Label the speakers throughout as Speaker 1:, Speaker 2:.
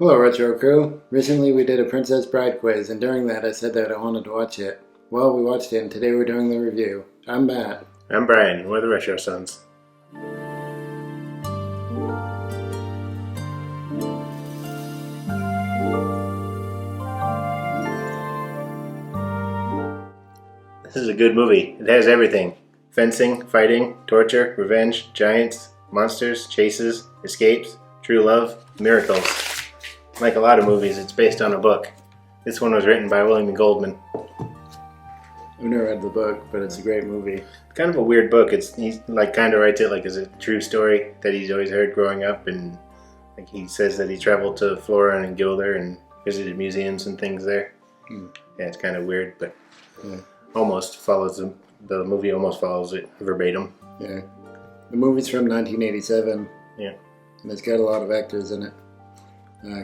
Speaker 1: Hello, Retro Crew. Recently we did a Princess Bride quiz, and during that I said that I wanted to watch it. Well, we watched it, and today we're doing the review. I'm Matt.
Speaker 2: I'm Brian, and we're the Retro Sons. This is a good movie. It has everything. Fencing, fighting, torture, revenge, giants, monsters, chases, escapes, true love, miracles. Like a lot of movies, it's based on a book. This one was written by William Goldman.
Speaker 1: I've never read the book, but it's a great movie.
Speaker 2: Kind of a weird book. He kind of writes it like as a true story that he's always heard growing up, and like he says that he traveled to Flora and Gilder and visited museums and things there. Yeah, it's kind of weird, but almost follows the movie almost follows it verbatim.
Speaker 1: Yeah, the movie's from 1987.
Speaker 2: Yeah,
Speaker 1: and it's got a lot of actors in it.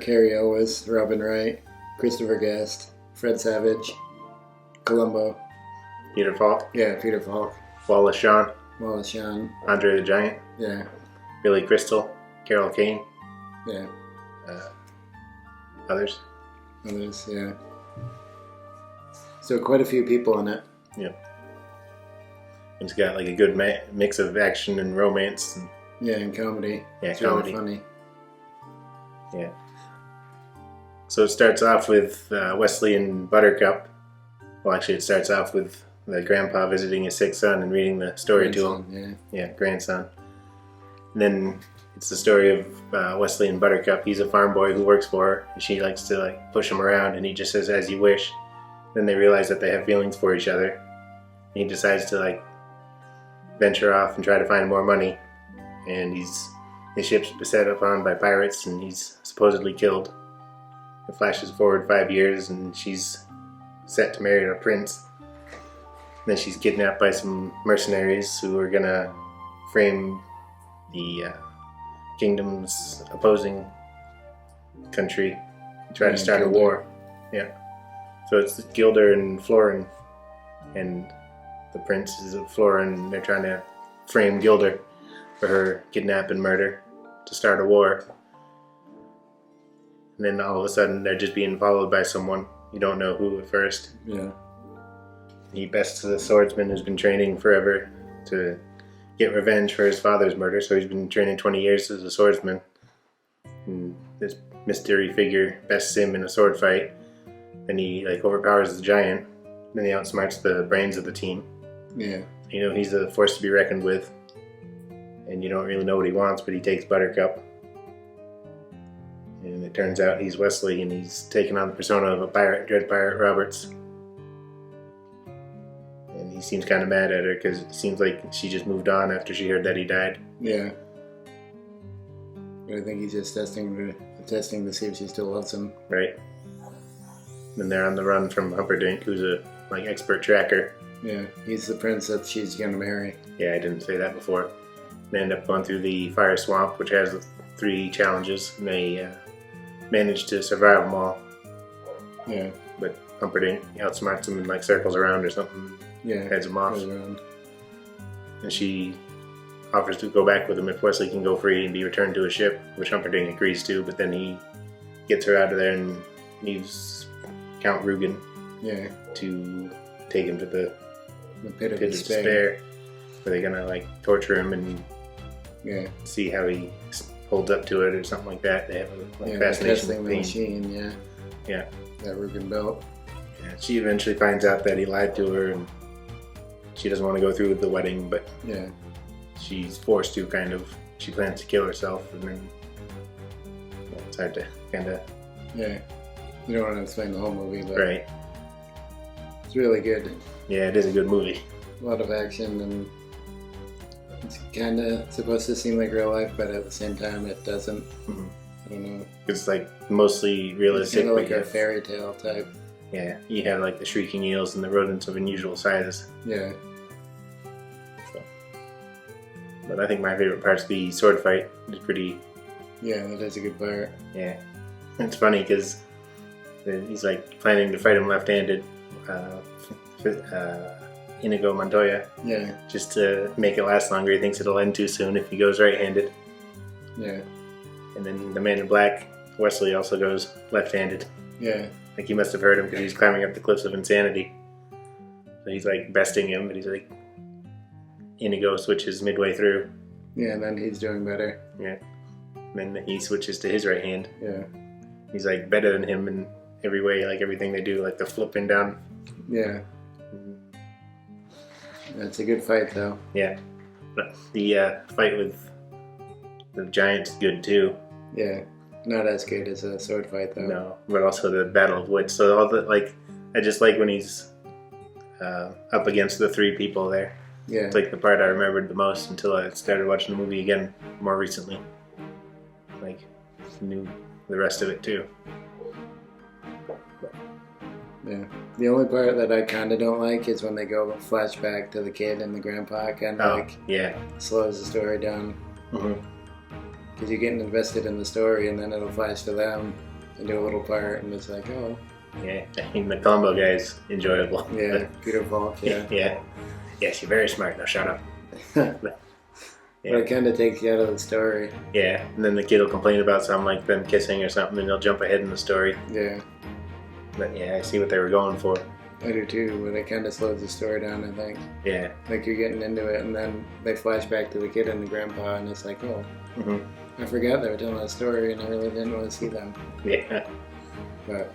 Speaker 1: Carrie Elwes, Robin Wright, Christopher Guest, Fred Savage, Columbo.
Speaker 2: Peter Falk.
Speaker 1: Yeah, Peter Falk.
Speaker 2: Wallace Shawn.
Speaker 1: Wallace Shawn.
Speaker 2: Andre the Giant.
Speaker 1: Yeah.
Speaker 2: Billy Crystal. Carol Kane.
Speaker 1: Yeah.
Speaker 2: Others.
Speaker 1: Yeah. So quite a few people in it.
Speaker 2: Yeah. It's got like a good mix of action and romance.
Speaker 1: And comedy.
Speaker 2: Yeah,
Speaker 1: it's
Speaker 2: comedy.
Speaker 1: Really funny.
Speaker 2: Yeah. So it starts off with Wesley and Buttercup. Well, actually, it starts off with the grandpa visiting his sick son and reading the story to him. Yeah, grandson. And then it's the story of Wesley and Buttercup. He's a farm boy who works for her, and she likes to push him around, and he just says, "As you wish." Then they realize that they have feelings for each other. And he decides to venture off and try to find more money. And his ship's beset upon by pirates, and he's supposedly killed. It flashes forward 5 years, and she's set to marry a prince. Then she's kidnapped by some mercenaries who are gonna frame the kingdom's opposing country and try to start a war. Yeah. So it's Gilder and Florin, and the prince is Florin, and they're trying to frame Gilder for her kidnap and murder to start a war. And then all of a sudden they're just being followed by someone. You don't know who at first.
Speaker 1: Yeah.
Speaker 2: He bests a swordsman who's been training forever to get revenge for his father's murder. So he's been training 20 years as a swordsman. And this mystery figure bests him in a sword fight. And he overpowers the giant. Then he outsmarts the brains of the team.
Speaker 1: Yeah.
Speaker 2: He's a force to be reckoned with. And you don't really know what he wants, but he takes Buttercup. And it turns out he's Wesley, and he's taken on the persona of a pirate, Dread Pirate Roberts. And he seems kind of mad at her because it seems like she just moved on after she heard that he died.
Speaker 1: Yeah. But I think he's just testing to see if she still loves him.
Speaker 2: Right. Then they're on the run from Humperdinck, who's a expert tracker.
Speaker 1: Yeah, he's the prince that she's gonna marry.
Speaker 2: Yeah, I didn't say that before. They end up going through the fire swamp, which has 3 challenges, and they manage to survive them all.
Speaker 1: Yeah.
Speaker 2: But Humperdinck outsmarts them and circles around or something.
Speaker 1: Yeah.
Speaker 2: Heads them off. And she offers to go back with him if Wesley can go free and be returned to a ship, which Humperdinck agrees to, but then he gets her out of there and leaves Count Rugen to take him to the
Speaker 1: pit of despair.
Speaker 2: Where they're gonna torture him and see how he holds up to it or something like that. They have a fascination with
Speaker 1: the machine.
Speaker 2: Yeah.
Speaker 1: That Rugen built.
Speaker 2: Yeah. She eventually finds out that he lied to her, and she doesn't want to go through with the wedding, but she's forced to. She plans to kill herself, and then it's hard to
Speaker 1: Yeah. You don't want to explain the whole movie, but
Speaker 2: right.
Speaker 1: It's really good.
Speaker 2: Yeah, it is a good movie.
Speaker 1: A lot of action, and it's kind of supposed to seem like real life, but at the same time it doesn't. I don't know.
Speaker 2: It's mostly realistic.
Speaker 1: It's kind of a fairy tale type.
Speaker 2: Yeah, you have the shrieking eels and the rodents of unusual sizes.
Speaker 1: Yeah.
Speaker 2: So. But I think my favorite part's the sword fight. It's pretty...
Speaker 1: Yeah, that is a good part.
Speaker 2: Yeah. It's funny because he's planning to fight him left-handed. Inigo Montoya.
Speaker 1: Yeah.
Speaker 2: Just to make it last longer. He thinks it'll end too soon if he goes right-handed.
Speaker 1: Yeah.
Speaker 2: And then the Man in Black Wesley also goes left-handed.
Speaker 1: Yeah.
Speaker 2: Like he must have heard him because he's climbing up the cliffs of insanity. So he's like besting him, but he's like Inigo switches midway through.
Speaker 1: Yeah, and then he's doing better.
Speaker 2: Yeah. And then he switches to his right hand.
Speaker 1: Yeah.
Speaker 2: He's like better than him in every way, like everything they do, like the flipping down.
Speaker 1: Yeah. That's a good fight, though.
Speaker 2: Yeah. But the fight with the giant's good too.
Speaker 1: Yeah. Not as good as a sword fight, though.
Speaker 2: No, but also the battle of wits. So all the I just like when he's up against the three people there.
Speaker 1: Yeah.
Speaker 2: It's like the part I remembered the most until I started watching the movie again more recently. Like, knew the rest of it too.
Speaker 1: Yeah. The only part that I kind of don't like is when they go flashback to the kid and the grandpa, kind of
Speaker 2: yeah.
Speaker 1: slows the story down.
Speaker 2: Mm-hmm.
Speaker 1: Because you're getting invested in the story, and then it'll flash to them and do a little part, and it's like, oh.
Speaker 2: Yeah, I mean, the Columbo guy's enjoyable.
Speaker 1: Yeah, Peter Falk, yeah.
Speaker 2: Yeah. Yes, you're very smart. Now shut up.
Speaker 1: But it kind of takes you out of the story.
Speaker 2: Yeah, and then the kid will complain about something like them kissing or something, and they'll jump ahead in the story.
Speaker 1: Yeah.
Speaker 2: But yeah, I see what they were going for.
Speaker 1: I do too, but it kind of slows the story down, I think.
Speaker 2: Yeah.
Speaker 1: Like you're getting into it, and then they flash back to the kid and the grandpa, and it's like, oh, I forgot they were telling that story, and I really didn't want to see them.
Speaker 2: Yeah.
Speaker 1: But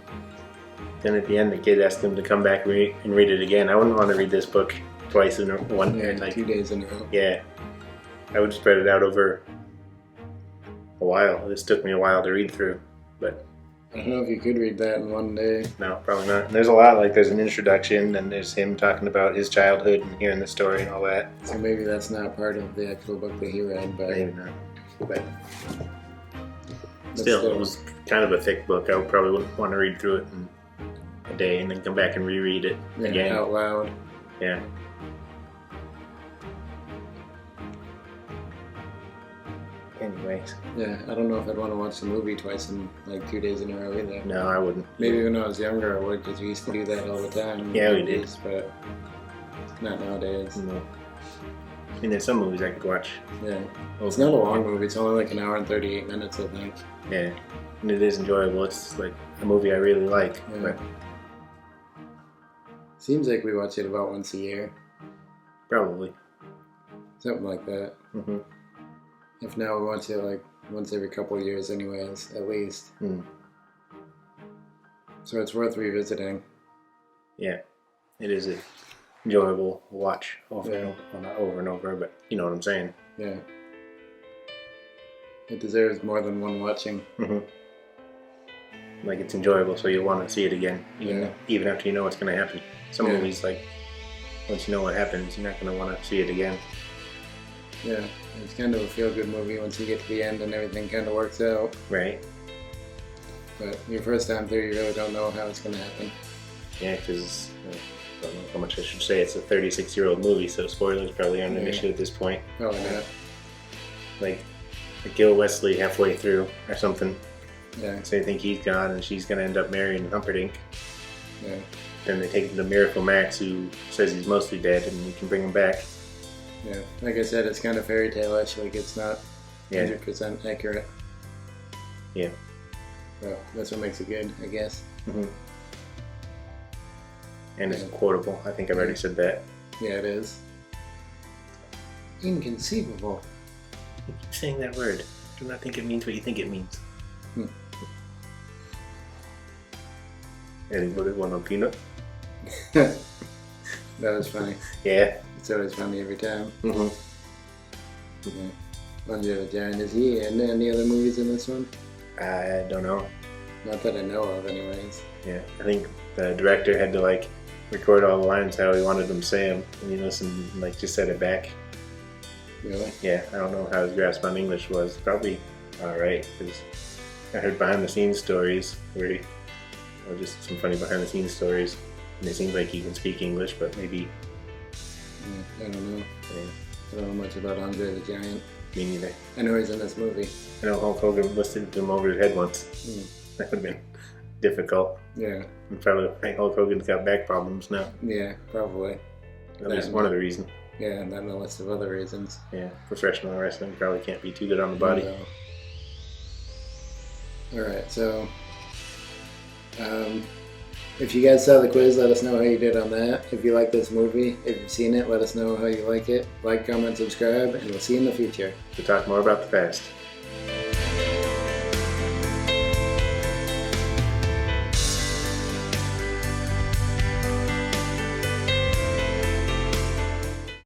Speaker 2: then at the end, the kid asked him to come back and read it again. I wouldn't want to read this book twice in one
Speaker 1: yeah,
Speaker 2: like
Speaker 1: 2 days in a row.
Speaker 2: Yeah. I would spread it out over a while. This took me a while to read through, but
Speaker 1: I don't know if you could read that in one day.
Speaker 2: no, probably not. And there's a lot, like there's an introduction, and there's him talking about his childhood and hearing the story and all that.
Speaker 1: So maybe that's not part of the actual book that he read, but
Speaker 2: Maybe not. But still, it was kind of a thick book. I probably wouldn't want to read through it in a day and then come back and reread it again.
Speaker 1: Out loud.
Speaker 2: Yeah. Anyways.
Speaker 1: Yeah, I don't know if I'd want to watch the movie twice in like 2 days in a row either.
Speaker 2: No, I wouldn't.
Speaker 1: Maybe when I was younger I would, because we used to do that all the time.
Speaker 2: Yeah, we did.
Speaker 1: But not nowadays.
Speaker 2: No. I mean, there's some movies I could watch.
Speaker 1: Yeah. It's not a long movie. It's only like an hour and 38 minutes, I think.
Speaker 2: Yeah. And it is enjoyable. It's like a movie I really like.
Speaker 1: Yeah.
Speaker 2: But
Speaker 1: Seems like we watch it about once a year.
Speaker 2: probably.
Speaker 1: Something like that.
Speaker 2: Mm-hmm.
Speaker 1: If now we watch it like once every couple of years anyways, at least.
Speaker 2: Mm.
Speaker 1: So it's worth revisiting.
Speaker 2: Yeah. It is an enjoyable watch over
Speaker 1: Yeah.
Speaker 2: and over. Well, not over and over, but you know what I'm saying.
Speaker 1: Yeah. It deserves more than one watching.
Speaker 2: Mm-hmm. Like, it's enjoyable, so you want to see it again,
Speaker 1: Yeah.
Speaker 2: even after you know what's going to happen. Some
Speaker 1: Yeah.
Speaker 2: movies, like, once you know what happens, you're not going to want to see it again.
Speaker 1: Yeah. It's kind of a feel-good movie once you get to the end and everything kind of works out.
Speaker 2: Right?
Speaker 1: But your first time through, you really don't know how it's going to happen.
Speaker 2: Yeah, because I don't know how much I should say. It's a 36-year-old movie, so spoilers probably aren't an
Speaker 1: Yeah.
Speaker 2: issue at this point.
Speaker 1: Probably not.
Speaker 2: Like, they kill Wesley halfway through or something.
Speaker 1: Yeah.
Speaker 2: So they think he's gone and she's going to end up marrying Humperdinck.
Speaker 1: Yeah.
Speaker 2: Then they take him to Miracle Max, who says he's mostly dead and we can bring him back.
Speaker 1: Yeah. Like I said, it's kind of fairy tale-ish. Like, it's not
Speaker 2: Yeah.
Speaker 1: 100% accurate.
Speaker 2: Yeah.
Speaker 1: But that's what makes it good, I guess.
Speaker 2: Mm-hmm. And it's
Speaker 1: Yeah.
Speaker 2: quotable. I think I've already said that.
Speaker 1: Yeah, it is. Inconceivable.
Speaker 2: You keep saying that word. I do not think it means what you think it means.
Speaker 1: Hmm.
Speaker 2: Anybody want a peanut?
Speaker 1: That was funny.
Speaker 2: Yeah.
Speaker 1: It's always funny every time.
Speaker 2: Mm-hmm.
Speaker 1: Yeah. Andre the Giant, is he in any other movies in this one?
Speaker 2: I don't know.
Speaker 1: Not that I know of, anyways.
Speaker 2: Yeah. I think the director had to like record all the lines how he wanted them to say them, and he listened and like just said it back.
Speaker 1: Really?
Speaker 2: Yeah. I don't know how his grasp on English was. Probably all right, because I heard behind the scenes stories where he, or just some funny behind the scenes stories, and it seems like he can speak English, but maybe.
Speaker 1: Yeah, I don't know.
Speaker 2: Yeah.
Speaker 1: I don't know much about Andre the Giant.
Speaker 2: Me neither.
Speaker 1: I know he's in this movie.
Speaker 2: I know Hulk Hogan listed him over his head once. That would have been difficult.
Speaker 1: Yeah.
Speaker 2: And probably like Hulk Hogan's got back problems now.
Speaker 1: Yeah, probably.
Speaker 2: At least one of the reasons.
Speaker 1: Yeah, and then a list of other reasons.
Speaker 2: Yeah, professional wrestling probably can't be too good on the body.
Speaker 1: No. Alright, so if you guys saw the quiz, let us know how you did on that. If you like this movie, if you've seen it, let us know how you like it. Like, comment, subscribe, and we'll see you in the future.
Speaker 2: To talk more about the past.